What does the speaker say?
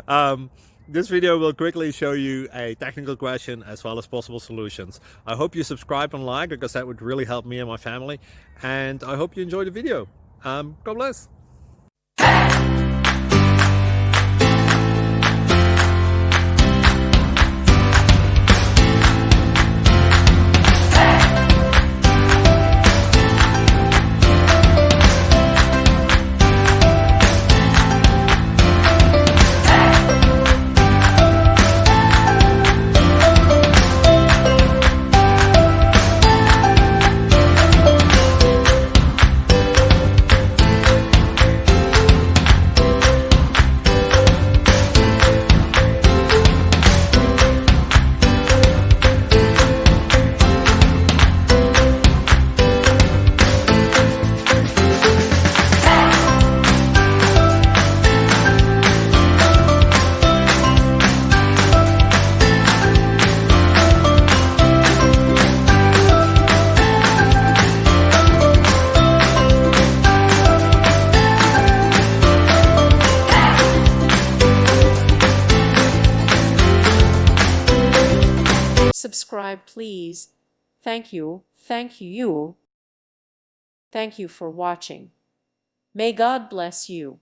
um, this video will quickly show you a technical question as well as possible solutions. I hope you subscribe and like, because that would really help me and my family. And I hope you enjoy the video. God bless. Subscribe, please. Thank you. Thank you. Thank you for watching. May God bless you.